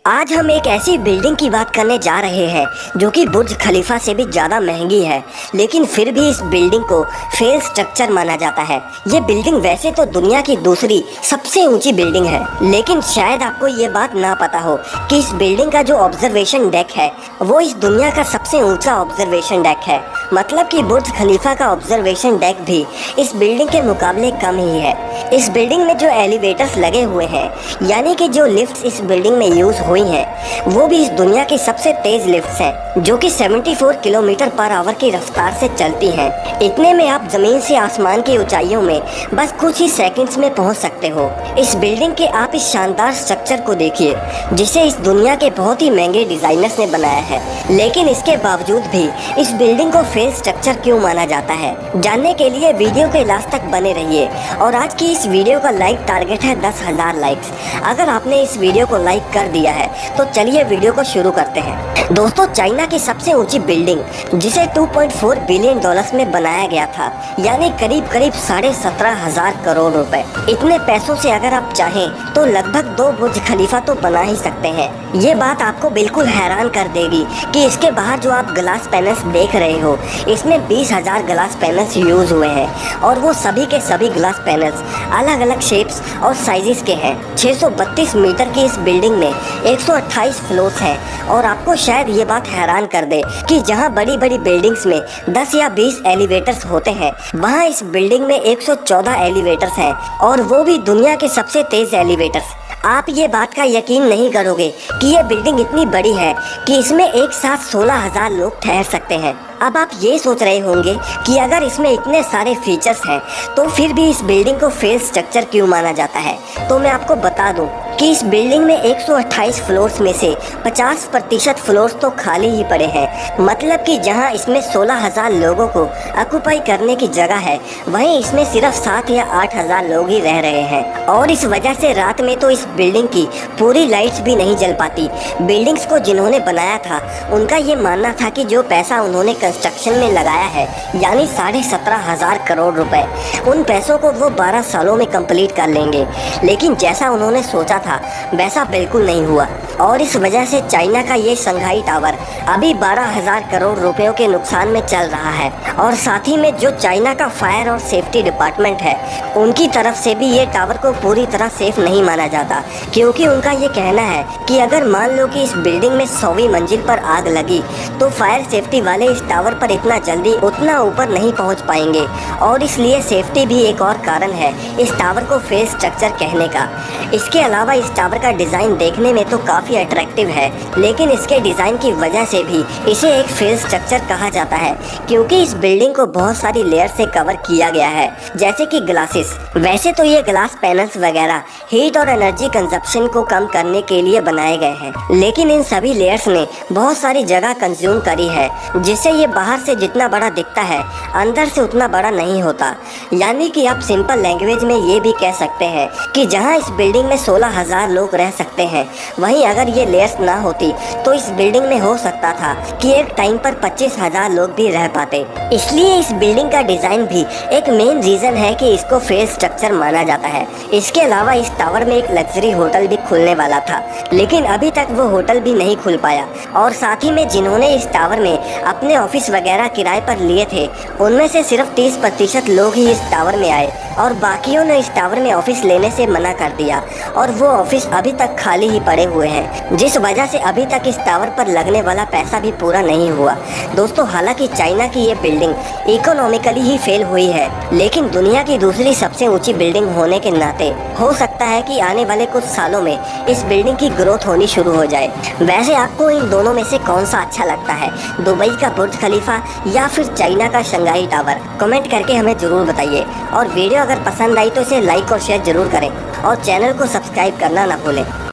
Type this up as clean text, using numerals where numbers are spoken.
आज हम एक ऐसी बिल्डिंग की बात करने जा रहे हैं जो कि बुर्ज खलीफा से भी ज़्यादा महंगी है, लेकिन फिर भी इस बिल्डिंग को फेल स्ट्रक्चर माना जाता है। ये बिल्डिंग वैसे तो दुनिया की दूसरी सबसे ऊंची बिल्डिंग है, लेकिन शायद आपको ये बात ना पता हो कि इस बिल्डिंग का जो ऑब्जर्वेशन डेक है वो इस दुनिया का सबसे ऊंचा ऑब्जर्वेशन डेक है। मतलब कि बुर्ज खलीफा का ऑब्जर्वेशन डेक भी इस बिल्डिंग के मुकाबले कम ही है। इस बिल्डिंग में जो एलिवेटर्स लगे हुए हैं, यानी कि जो लिफ्ट्स इस बिल्डिंग में यूज हुई हैं, वो भी इस दुनिया की सबसे तेज लिफ्ट्स हैं, जो कि 74 किलोमीटर पर आवर की रफ्तार से चलती हैं। इतने में आप जमीन से आसमान की ऊंचाइयों में बस कुछ ही सेकंड्स में पहुंच सकते हो। इस बिल्डिंग के आप इस शानदार स्ट्रक्चर को देखिए, जिसे इस दुनिया के बहुत ही महंगे डिजाइनर्स ने बनाया है, लेकिन इसके बावजूद भी इस बिल्डिंग को फेल स्ट्रक्चर क्यों माना जाता है, जानने के लिए वीडियो के लास्ट तक बने रहिए। और आज की इस वीडियो का लाइक टारगेट है 10,000 लाइक्स। अगर आपने इस वीडियो को लाइक कर दिया है तो चलिए वीडियो को शुरू करते हैं। दोस्तों, चाइना की सबसे ऊंची बिल्डिंग, जिसे 2.4 बिलियन डॉलर्स में बनाया गया था, यानी करीब 17,500 करोड़ रुपए। इतने पैसों से अगर आप चाहें तो लगभग 2 बुर्ज खलीफा तो बना ही सकते हैं। ये बात आपको बिल्कुल हैरान कर देगी कि इसके बाहर जो आप ग्लास पैनल्स देख रहे हो, इसमें 20,000 ग्लास पैनल्स यूज हुए हैं, और वो सभी के सभी ग्लास पैनल्स अलग अलग शेप्स और साइजेस के हैं। 632 मीटर की इस बिल्डिंग में 128 फ्लोर्स हैं, और आपको शायद ये बात हैरान कर दे कि जहां बड़ी बड़ी बिल्डिंग्स में 10 या 20 एलिवेटर्स होते हैं, वहां इस बिल्डिंग में 114 एलिवेटर्स हैं, और वो भी दुनिया के सबसे तेज एलिवेटर्स। आप ये बात का यकीन नहीं करोगे कि ये बिल्डिंग इतनी बड़ी है कि इसमें एक साथ 16,000 लोग ठहर सकते हैं। अब आप ये सोच रहे होंगे कि अगर इसमें इतने सारे फीचर्स हैं तो फिर भी इस बिल्डिंग को फेल स्ट्रक्चर क्यों माना जाता है। तो मैं आपको बता दूं कि इस बिल्डिंग में 128 फ्लोर्स में से 50% फ्लोर्स तो खाली ही पड़े हैं। मतलब कि जहां इसमें 16,000 लोगों को ऑक्युपाई करने की जगह है, वहीं इसमें सिर्फ 7 या 8,000 लोग ही रह रहे हैं। और इस वजह से रात में तो इस बिल्डिंग की पूरी लाइट्स भी नहीं जल पाती। बिल्डिंग्स को जिन्होंने बनाया था, उनका ये मानना था कि जो पैसा उन्होंने कंस्ट्रक्शन में लगाया है, यानी 17,500 करोड़ रुपए, उन पैसों को वो 12 सालों में कंप्लीट कर लेंगे। लेकिन जैसा उन्होंने सोचा था वैसा बिल्कुल नहीं हुआ, और इस वजह से चाइना का ये शंघाई टावर अभी 12,000 करोड़ रुपयों के नुकसान में चल रहा है। और साथ ही में जो चाइना का फायर और सेफ्टी डिपार्टमेंट है, उनकी तरफ से भी ये टावर को पूरी तरह सेफ नहीं माना जाता, क्योंकि उनका ये कहना है कि अगर मान लो कि इस बिल्डिंग में 100वीं मंजिल पर आग लगी तो फायर सेफ्टी वाले इस टावर पर इतना जल्दी उतना ऊपर नहीं पहुंच पाएंगे, और इसलिए सेफ्टी भी एक और कारण है इस टावर को फेल स्ट्रक्चर कहने का। इसके अलावा इस टावर का डिज़ाइन देखने में तो काफ़ी अट्रैक्टिव है, लेकिन इसके डिज़ाइन की वजह से भी इसे एक फेल स्ट्रक्चर कहा जाता है, क्योंकि इस बिल्डिंग को बहुत सारी लेयर से कवर किया गया है, जैसे कि ग्लासेस। वैसे तो ये ग्लास पैनल्स वगैरह हीट और एनर्जी कंजप्शन को कम करने के लिए बनाए गए हैं, लेकिन इन सभी लेयर्स ने बहुत सारी जगह कंज्यूम करी है, जिससे ये बाहर से जितना बड़ा दिखता है, अंदर से उतना बड़ा नहीं होता। यानी कि आप सिंपल लैंग्वेज में ये भी कह सकते हैं कि जहां इस बिल्डिंग में 16,000 लोग रह सकते हैं, वहीं अगर ये लेयर्स ना होती तो इस बिल्डिंग में हो सकता था कि एक टाइम पर 25,000 लोग भी रह पाते। इसलिए इस बिल्डिंग का डिजाइन भी एक मेन रीजन है कि इसको फेल स्ट्रक्चर माना जाता है। इसके अलावा इस टावर में एक लग्जरी होटल भी खुलने वाला था, लेकिन अभी तक वो होटल भी नहीं खुल पाया। और साथ ही में जिन्होंने इस टावर में अपने ऑफिस वगैरह किराए पर लिए थे, उनमें से सिर्फ 30% लोग ही इस टावर में आए, और बाकियों ने इस टावर में ऑफिस लेने से मना कर दिया, और वो ऑफिस अभी तक खाली ही पड़े हुए हैं, जिस वजह से अभी तक इस टावर पर लगने वाला पैसा भी पूरा नहीं हुआ। दोस्तों, हालांकि चाइना की ये बिल्डिंग इकोनॉमिकली ही फेल हुई है, लेकिन दुनिया की दूसरी सबसे ऊंची बिल्डिंग होने के नाते हो सकता है कि आने वाले कुछ सालों में इस बिल्डिंग की ग्रोथ होनी शुरू हो जाए। वैसे आपको इन दोनों में से कौन सा अच्छा लगता है, दुबई का बुर्ज खलीफा या फिर चाइना का शंघाई टावर? कमेंट करके हमें जरूर बताइए, और वीडियो अगर पसंद आई तो इसे लाइक और शेयर जरूर करें, और चैनल को सब्सक्राइब करना ना भूलें।